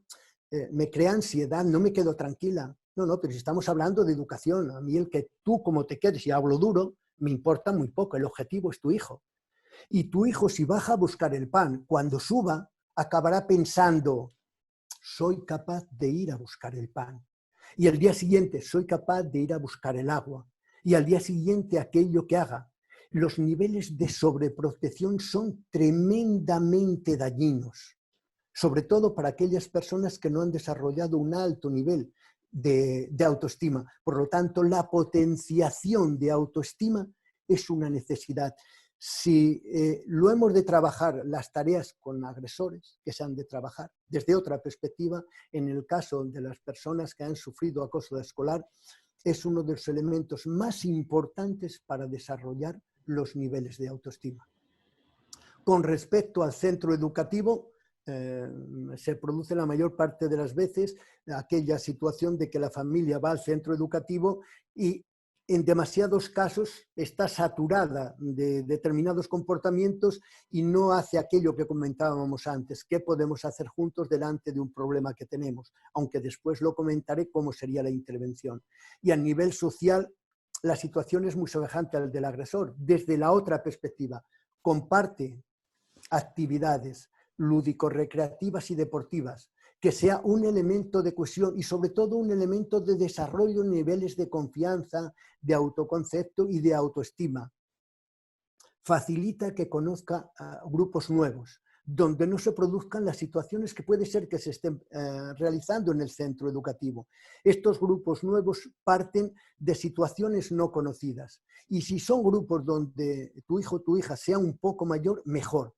me crea ansiedad, no me quedo tranquila. No, pero si estamos hablando de educación, a mí el que tú como te quedes, y hablo duro, me importa muy poco, el objetivo es tu hijo. Y tu hijo, si baja a buscar el pan, cuando suba, acabará pensando, soy capaz de ir a buscar el pan. Y el día siguiente, soy capaz de ir a buscar el agua. Y al día siguiente, aquello que haga. Los niveles de sobreprotección son tremendamente dañinos, sobre todo para aquellas personas que no han desarrollado un alto nivel de autoestima. Por lo tanto, la potenciación de autoestima es una necesidad. Si lo hemos de trabajar las tareas con agresores, que se han de trabajar desde otra perspectiva, en el caso de las personas que han sufrido acoso escolar, es uno de los elementos más importantes para desarrollar los niveles de autoestima. Con respecto al centro educativo, se produce la mayor parte de las veces aquella situación de que la familia va al centro educativo y en demasiados casos está saturada de determinados comportamientos y no hace aquello que comentábamos antes, qué podemos hacer juntos delante de un problema que tenemos, aunque después lo comentaré cómo sería la intervención. Y a nivel social, la situación es muy semejante al del agresor, desde la otra perspectiva. Comparte actividades lúdico-recreativas y deportivas, que sea un elemento de cohesión y sobre todo un elemento de desarrollo en niveles de confianza, de autoconcepto y de autoestima. Facilita que conozca grupos nuevos, donde no se produzcan las situaciones que puede ser que se estén realizando en el centro educativo. Estos grupos nuevos parten de situaciones no conocidas. Y si son grupos donde tu hijo o tu hija sea un poco mayor, mejor,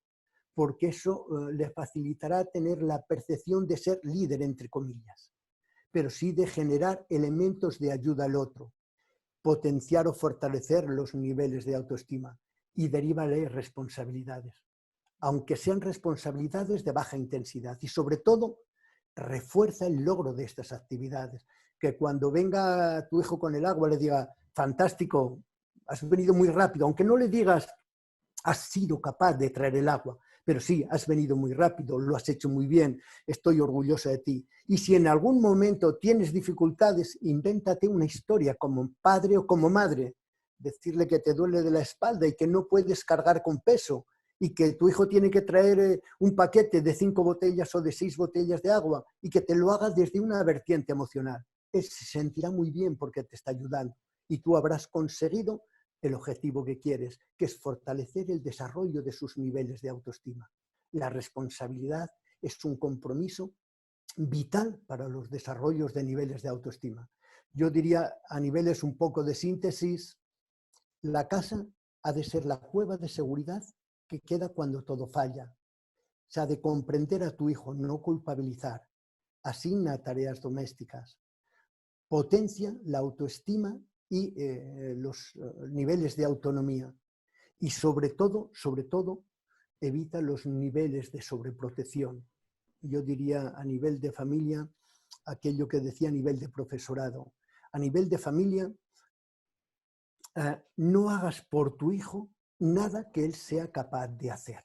porque eso le facilitará tener la percepción de ser líder, entre comillas, pero sí de generar elementos de ayuda al otro, potenciar o fortalecer los niveles de autoestima y derívale responsabilidades, aunque sean responsabilidades de baja intensidad y sobre todo refuerza el logro de estas actividades, que cuando venga tu hijo con el agua le diga, fantástico, has venido muy rápido, aunque no le digas, has sido capaz de traer el agua, pero sí, has venido muy rápido, lo has hecho muy bien, estoy orgullosa de ti. Y si en algún momento tienes dificultades, invéntate una historia como padre o como madre, decirle que te duele de la espalda y que no puedes cargar con peso y que tu hijo tiene que traer un paquete de 5 botellas o de 6 botellas de agua y que te lo hagas desde una vertiente emocional. Él se sentirá muy bien porque te está ayudando y tú habrás conseguido el objetivo que quieres, que es fortalecer el desarrollo de sus niveles de autoestima. La responsabilidad es un compromiso vital para los desarrollos de niveles de autoestima. Yo diría, a niveles un poco de síntesis, la casa ha de ser la cueva de seguridad que queda cuando todo falla. Se ha de comprender a tu hijo, no culpabilizar. Asigna tareas domésticas. Potencia la autoestima y los niveles de autonomía. Y sobre todo, evita los niveles de sobreprotección. Yo diría a nivel de familia, aquello que decía a nivel de profesorado. A nivel de familia, no hagas por tu hijo nada que él sea capaz de hacer.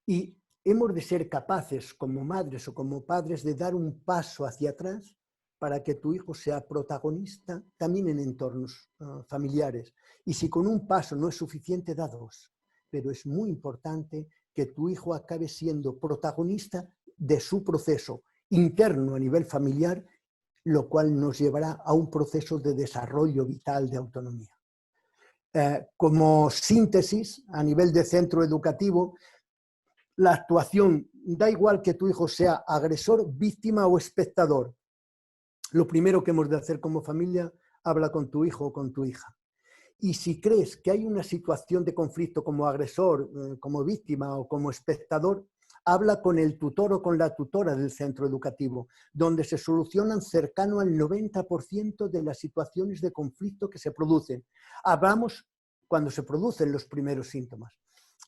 Y hemos de ser capaces, como madres o como padres, de dar un paso hacia atrás para que tu hijo sea protagonista también en entornos familiares. Y si con un paso no es suficiente, da dos. Pero es muy importante que tu hijo acabe siendo protagonista de su proceso interno a nivel familiar, lo cual nos llevará a un proceso de desarrollo vital de autonomía. Como síntesis, a nivel de centro educativo, la actuación, da igual que tu hijo sea agresor, víctima o espectador. Lo primero que hemos de hacer como familia, habla con tu hijo o con tu hija. Y si crees que hay una situación de conflicto como agresor, como víctima o como espectador, habla con el tutor o con la tutora del centro educativo, donde se solucionan cercano al 90% de las situaciones de conflicto que se producen. Hablamos cuando se producen los primeros síntomas.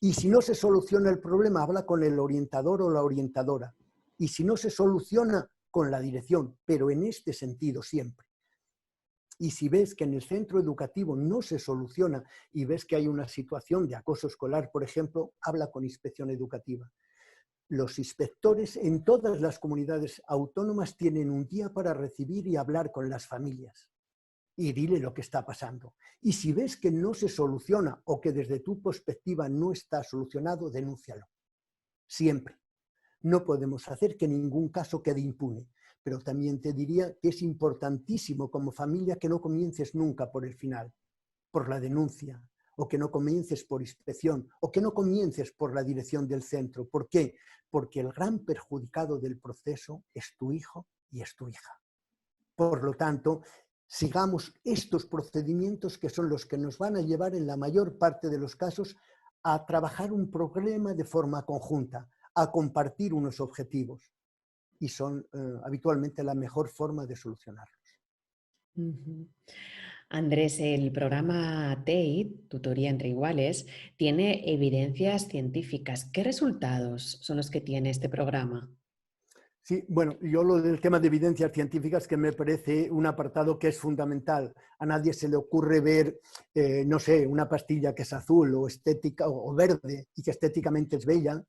Y si no se soluciona el problema, habla con el orientador o la orientadora. Y si no se soluciona, con la dirección, pero en este sentido siempre. Y si ves que en el centro educativo no se soluciona y ves que hay una situación de acoso escolar, por ejemplo, habla con inspección educativa. Los inspectores en todas las comunidades autónomas tienen un día para recibir y hablar con las familias y dile lo que está pasando. Y si ves que no se soluciona o que desde tu perspectiva no está solucionado, denúncialo. Siempre. No podemos hacer que ningún caso quede impune, pero también te diría que es importantísimo como familia que no comiences nunca por el final, por la denuncia, o que no comiences por inspección, o que no comiences por la dirección del centro. ¿Por qué? Porque el gran perjudicado del proceso es tu hijo y es tu hija. Por lo tanto, sigamos estos procedimientos que son los que nos van a llevar en la mayor parte de los casos a trabajar un problema de forma conjunta, a compartir unos objetivos y son habitualmente la mejor forma de solucionarlos. Andrés, el programa TEID, Tutoría entre Iguales, tiene evidencias científicas. ¿Qué resultados son los que tiene este programa? Sí, bueno, yo lo del tema de evidencias científicas que me parece un apartado que es fundamental. A nadie se le ocurre ver, no sé, una pastilla que es azul o estética o verde y que estéticamente es bella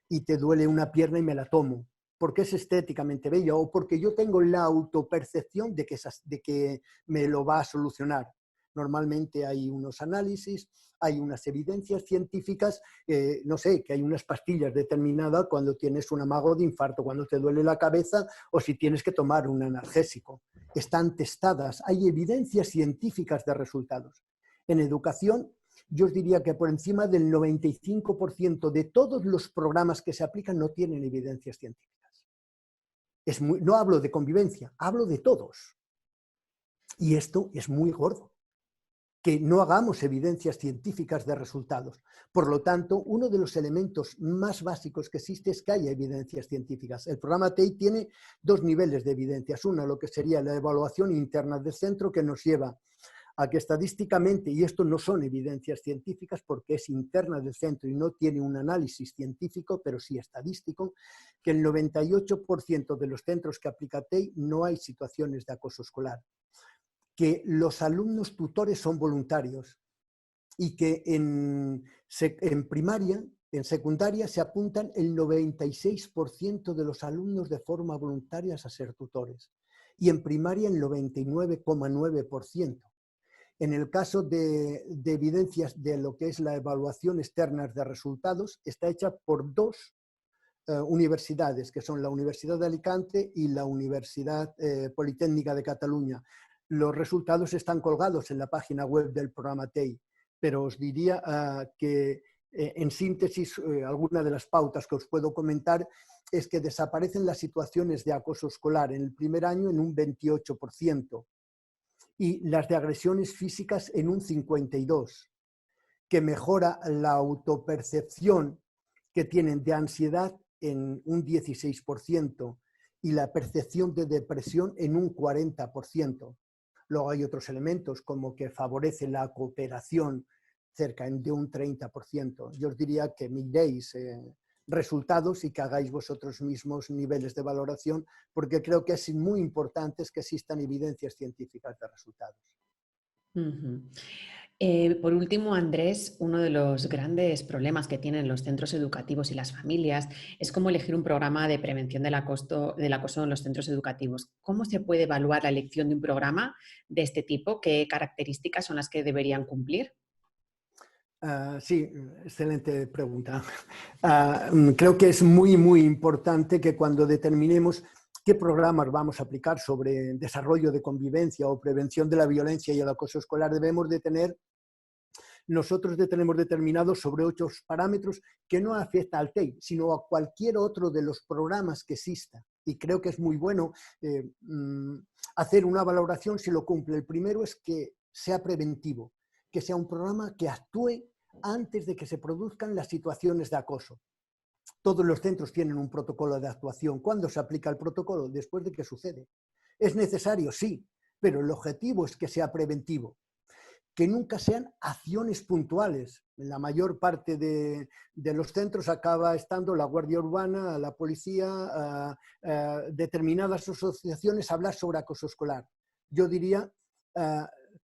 y te duele una pierna y me la tomo. Porque es estéticamente bella o porque yo tengo la autopercepción de que me lo va a solucionar. Normalmente hay unos análisis, hay unas evidencias científicas, no sé, que hay unas pastillas determinadas cuando tienes un amago de infarto, cuando te duele la cabeza o si tienes que tomar un analgésico. Están testadas, hay evidencias científicas de resultados. En educación, yo os diría que por encima del 95% de todos los programas que se aplican no tienen evidencias científicas. No hablo de convivencia, hablo de todos. Y esto es muy gordo, que no hagamos evidencias científicas de resultados. Por lo tanto, uno de los elementos más básicos que existe es que haya evidencias científicas. El programa TEI tiene dos niveles de evidencias. Una, lo que sería la evaluación interna del centro, que nos lleva a que estadísticamente, y esto no son evidencias científicas porque es interna del centro y no tiene un análisis científico, pero sí estadístico, que el 98% de los centros que aplica TEI no hay situaciones de acoso escolar, que los alumnos tutores son voluntarios y que en primaria, en secundaria, se apuntan el 96% de los alumnos de forma voluntaria a ser tutores y en primaria el 99,9%. En el caso de evidencias de lo que es la evaluación externa de resultados, está hecha por dos universidades, que son la Universidad de Alicante y la Universidad Politécnica de Cataluña. Los resultados están colgados en la página web del programa TEI, pero os diría que en síntesis alguna de las pautas que os puedo comentar es que desaparecen las situaciones de acoso escolar en el primer año en un 28% y las de agresiones físicas en un 52%, que mejora la autopercepción que tienen de ansiedad en un 16% y la percepción de depresión en un 40%. Luego hay otros elementos como que favorece la cooperación cerca de un 30%. Yo os diría que miréis resultados y que hagáis vosotros mismos niveles de valoración, porque creo que es muy importante que existan evidencias científicas de resultados. Por último, Andrés, uno de los grandes problemas que tienen los centros educativos y las familias es cómo elegir un programa de prevención del acoso en los centros educativos. ¿Cómo se puede evaluar la elección de un programa de este tipo? ¿Qué características son las que deberían cumplir? Sí, excelente pregunta. Creo que es muy importante que cuando determinemos qué programas vamos a aplicar sobre desarrollo de convivencia o prevención de la violencia y el acoso escolar, nosotros tenemos determinados sobre 8 parámetros que no afecta al TEI, sino a cualquier otro de los programas que exista. Y creo que es muy bueno hacer una valoración si lo cumple. El primero es que sea preventivo, que sea un programa que actúe antes de que se produzcan las situaciones de acoso. Todos los centros tienen un protocolo de actuación. ¿Cuándo se aplica el protocolo? Después de que sucede. ¿Es necesario? Sí, pero el objetivo es que sea preventivo. Que nunca sean acciones puntuales. En la mayor parte de los centros acaba estando la Guardia Urbana, la policía, determinadas asociaciones a hablar sobre acoso escolar. Yo diría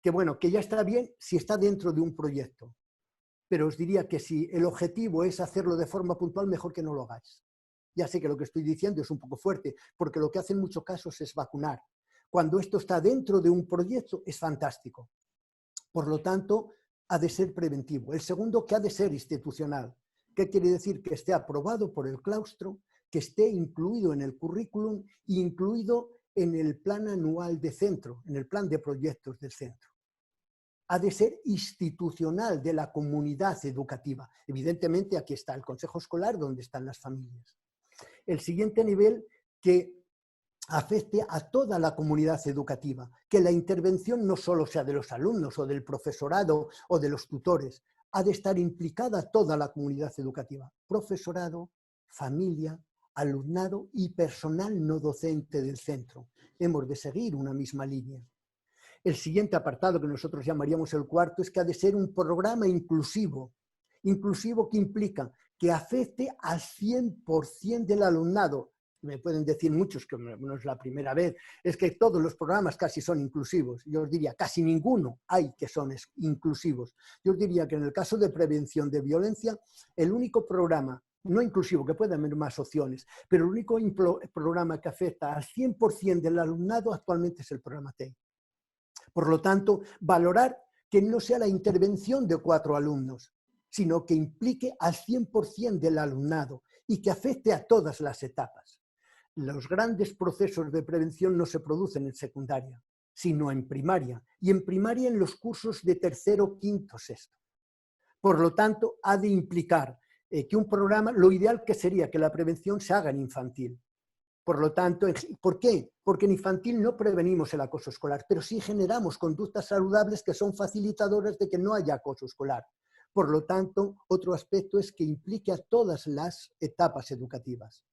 que, bueno, que ya está bien si está dentro de un proyecto, pero os diría que si el objetivo es hacerlo de forma puntual, mejor que no lo hagáis. Ya sé que lo que estoy diciendo es un poco fuerte, porque lo que hace en muchos casos es vacunar. Cuando esto está dentro de un proyecto, es fantástico. Por lo tanto, ha de ser preventivo. El segundo, que ha de ser institucional. ¿Qué quiere decir? Que esté aprobado por el claustro, que esté incluido en el currículum e incluido en el plan anual de centro, en el plan de proyectos del centro. Ha de ser institucional de la comunidad educativa. Evidentemente, aquí está el consejo escolar, donde están las familias. El siguiente nivel, que afecte a toda la comunidad educativa, que la intervención no solo sea de los alumnos o del profesorado o de los tutores, ha de estar implicada toda la comunidad educativa, profesorado, familia, alumnado y personal no docente del centro. Hemos de seguir una misma línea. El siguiente apartado, que nosotros llamaríamos el cuarto, es que ha de ser un programa inclusivo. Inclusivo que implica que afecte al 100% del alumnado. Me pueden decir muchos que no es la primera vez, es que todos los programas casi son inclusivos. Yo os diría, casi ninguno hay que son inclusivos. Yo os diría que en el caso de prevención de violencia, el único programa no inclusivo, que puede haber más opciones, pero el único programa que afecta al 100% del alumnado actualmente es el programa TEI. Por lo tanto, valorar que no sea la intervención de 4 alumnos, sino que implique al 100% del alumnado y que afecte a todas las etapas. Los grandes procesos de prevención no se producen en secundaria, sino en primaria, y en primaria en los cursos de tercero, quinto, sexto. Por lo tanto, ha de implicar que un programa, lo ideal que sería que la prevención se haga en infantil. Por lo tanto, ¿por qué? Porque en infantil no prevenimos el acoso escolar, pero sí generamos conductas saludables que son facilitadoras de que no haya acoso escolar. Por lo tanto, otro aspecto es que implique a todas las etapas educativas.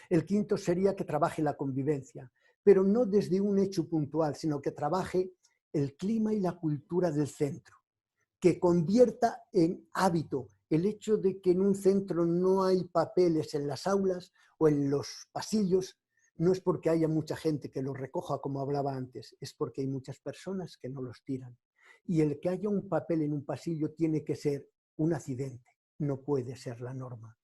El quinto sería que trabaje la convivencia, pero no desde un hecho puntual, sino que trabaje el clima y la cultura del centro, que convierta en hábito el hecho de que en un centro no hay papeles en las aulas o en los pasillos. No es porque haya mucha gente que los recoja, como hablaba antes, es porque hay muchas personas que no los tiran. Y el que haya un papel en un pasillo tiene que ser un accidente, no puede ser la norma.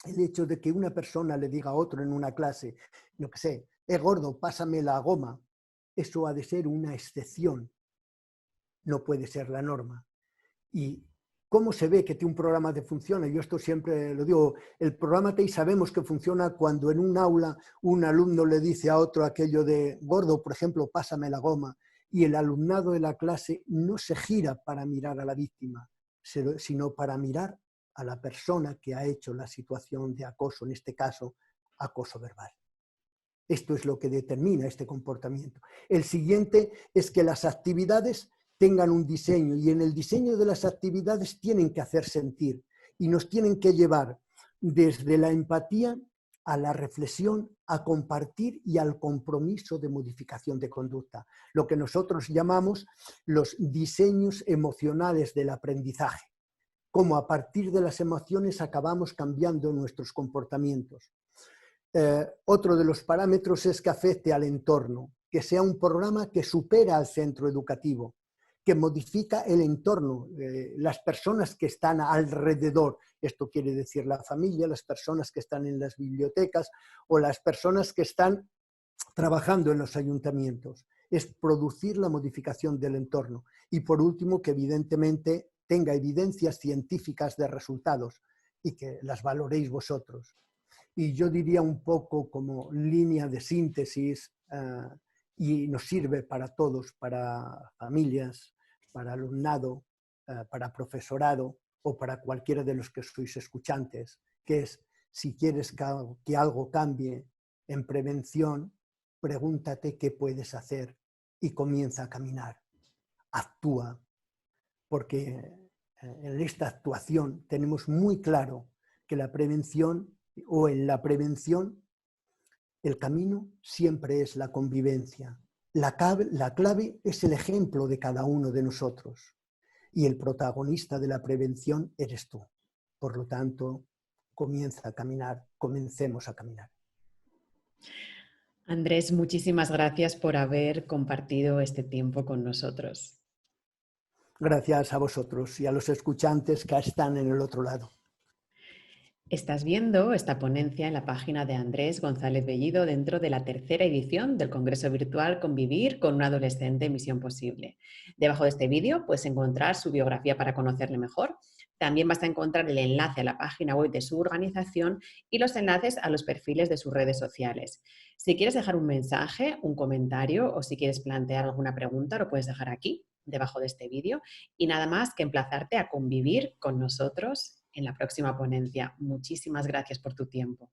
El hecho de que una persona le diga a otro en una clase, yo qué sé, gordo, pásame la goma, eso ha de ser una excepción, no puede ser la norma. ¿Y cómo se ve que un programa te funciona? Yo esto siempre lo digo, el programa TEI sabemos que funciona cuando en un aula un alumno le dice a otro aquello de gordo, por ejemplo, pásame la goma, y el alumnado de la clase no se gira para mirar a la víctima, sino para mirar a la persona que ha hecho la situación de acoso, en este caso, acoso verbal. Esto es lo que determina este comportamiento. El siguiente es que las actividades tengan un diseño, y en el diseño de las actividades tienen que hacer sentir y nos tienen que llevar desde la empatía a la reflexión, a compartir y al compromiso de modificación de conducta, lo que nosotros llamamos los diseños emocionales del aprendizaje, cómo a partir de las emociones acabamos cambiando nuestros comportamientos. Otro de los parámetros es que afecte al entorno, que sea un programa que supera al centro educativo, que modifica el entorno, las personas que están alrededor. Esto quiere decir la familia, las personas que están en las bibliotecas o las personas que están trabajando en los ayuntamientos. Es producir la modificación del entorno. Y por último, que evidentemente tenga evidencias científicas de resultados y que las valoréis vosotros. Y yo diría un poco como línea de síntesis, y nos sirve para todos, para familias, para alumnado, para profesorado o para cualquiera de los que sois escuchantes, que es, si quieres que algo cambie en prevención, pregúntate qué puedes hacer y comienza a caminar. Actúa, porque en esta actuación tenemos muy claro que la prevención, o en la prevención, el camino siempre es la convivencia. La clave es el ejemplo de cada uno de nosotros y el protagonista de la prevención eres tú. Por lo tanto, comienza a caminar, comencemos a caminar. Andrés, muchísimas gracias por haber compartido este tiempo con nosotros. Gracias a vosotros y a los escuchantes que están en el otro lado. Estás viendo esta ponencia en la página de Andrés González Bellido dentro de la tercera edición del Congreso Virtual Convivir con un adolescente en Misión Posible. Debajo de este vídeo puedes encontrar su biografía para conocerle mejor. También vas a encontrar el enlace a la página web de su organización y los enlaces a los perfiles de sus redes sociales. Si quieres dejar un mensaje, un comentario o si quieres plantear alguna pregunta, lo puedes dejar aquí, debajo de este vídeo. Y nada más que emplazarte a convivir con nosotros en la próxima ponencia. Muchísimas gracias por tu tiempo.